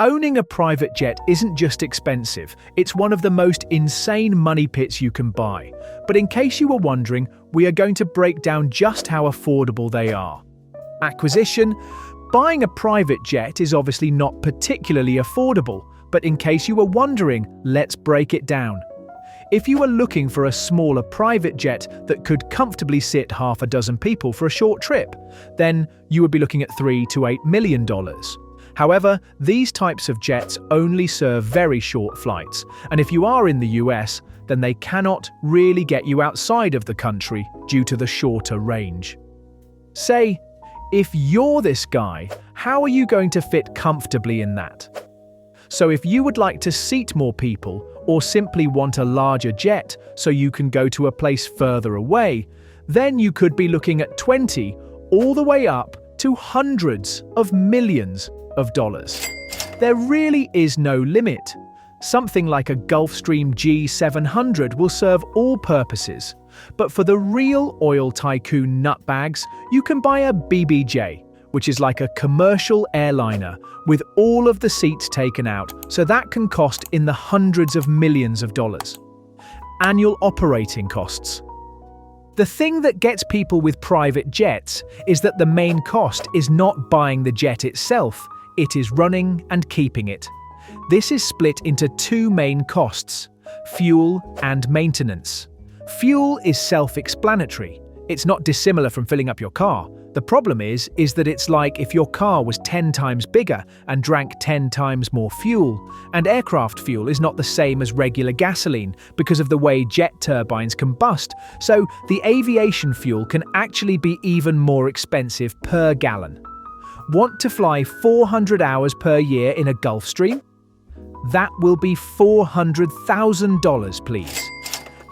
Owning a private jet isn't just expensive, it's one of the most insane money pits you can buy. But in case you were wondering, we are going to break down just how affordable they are. Acquisition. Buying a private jet is obviously not particularly affordable, but in case you were wondering, let's break it down. If you were looking for a smaller private jet that could comfortably sit half a dozen people for a short trip, then you would be looking at $3 to $8 million. However, these types of jets only serve very short flights, and if you are in the US, then they cannot really get you outside of the country due to the shorter range. Say, if you're this guy, how are you going to fit comfortably in that? So if you would like to seat more people, or simply want a larger jet so you can go to a place further away, then you could be looking at 20 all the way up to hundreds of millions of dollars. There really is no limit. Something like a Gulfstream G700 will serve all purposes, but for the real oil tycoon nutbags, you can buy a BBJ, which is like a commercial airliner with all of the seats taken out, so that can cost in the hundreds of millions of dollars. Annual operating costs. The thing that gets people with private jets is that the main cost is not buying the jet itself, it is running and keeping it. This is split into two main costs: fuel and maintenance. Fuel is self-explanatory. It's not dissimilar from filling up your car. The problem is that it's like if your car was 10 times bigger and drank 10 times more fuel. And aircraft fuel is not the same as regular gasoline because of the way jet turbines combust, so the aviation fuel can actually be even more expensive per gallon. Want to fly 400 hours per year in a Gulfstream? That will be $400,000, please.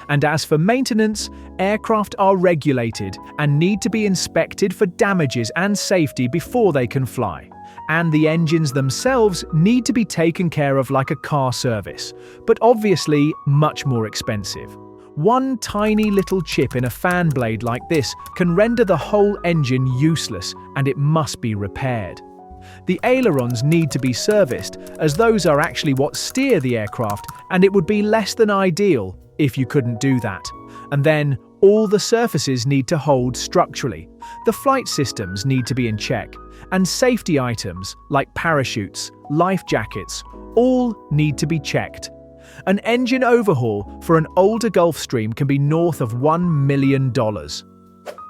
And as for maintenance, aircraft are regulated and need to be inspected for damages and safety before they can fly. And the engines themselves need to be taken care of like a car service, but obviously much more expensive. One tiny little chip in a fan blade like this can render the whole engine useless, and it must be repaired. The ailerons need to be serviced, as those are actually what steer the aircraft, and it would be less than ideal if you couldn't do that. And then, all the surfaces need to hold structurally. The flight systems need to be in check, and safety items like parachutes, life jackets, all need to be checked. An engine overhaul for an older Gulfstream can be north of $1 million.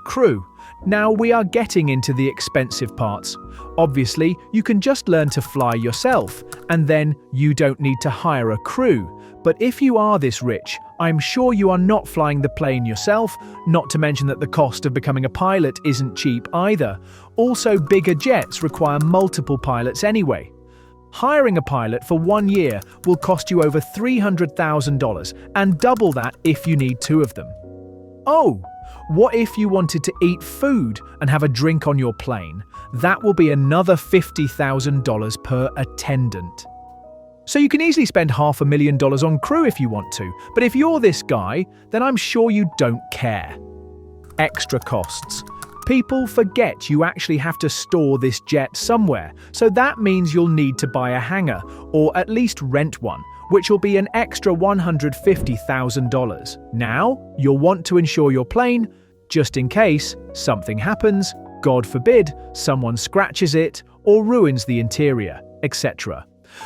Crew. Now we are getting into the expensive parts. Obviously, you can just learn to fly yourself, and then you don't need to hire a crew. But if you are this rich, I'm sure you are not flying the plane yourself, not to mention that the cost of becoming a pilot isn't cheap either. Also, bigger jets require multiple pilots anyway. Hiring a pilot for 1 year will cost you over $300,000, and double that if you need 2 of them. Oh, what if you wanted to eat food and have a drink on your plane? That will be another $50,000 per attendant. So you can easily spend $500,000 on crew if you want to, but if you're this guy, then I'm sure you don't care. Extra costs. People forget you actually have to store this jet somewhere, so that means you'll need to buy a hangar, or at least rent one, which will be an extra $150,000. Now, you'll want to insure your plane, just in case something happens, God forbid, someone scratches it, or ruins the interior, etc.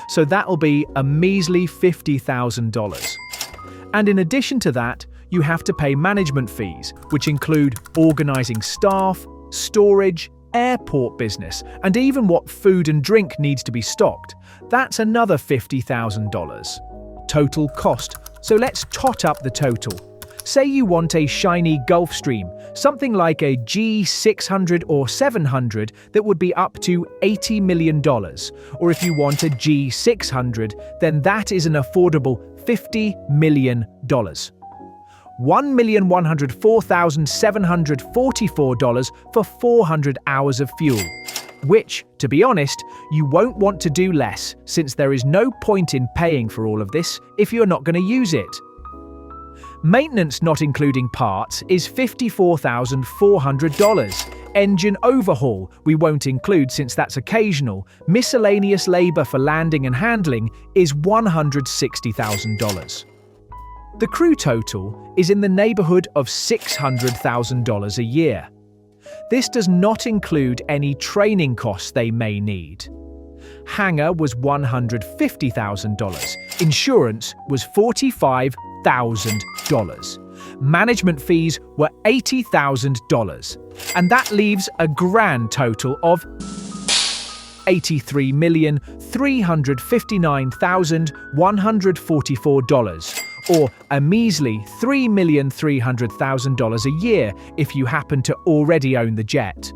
So that'll be a measly $50,000. And in addition to that, you have to pay management fees, which include organizing staff, storage, airport business, and even what food and drink needs to be stocked. That's another $50,000. Total cost. So let's tot up the total. Say you want a shiny Gulfstream, something like a G600 or 700 that would be up to $80 million. Or if you want a G600, then that is an affordable $50 million. $1,104,744 for 400 hours of fuel. Which, to be honest, you won't want to do less, since there is no point in paying for all of this if you're not going to use it. Maintenance not including parts is $54,400. Engine overhaul we won't include since that's occasional. Miscellaneous labor for landing and handling is $160,000. The crew total is in the neighborhood of $600,000 a year. This does not include any training costs they may need. Hangar was $150,000. Insurance was $45,000. Management fees were $80,000. And that leaves a grand total of $83,359,144, or a measly $3,300,000 a year if you happen to already own the jet.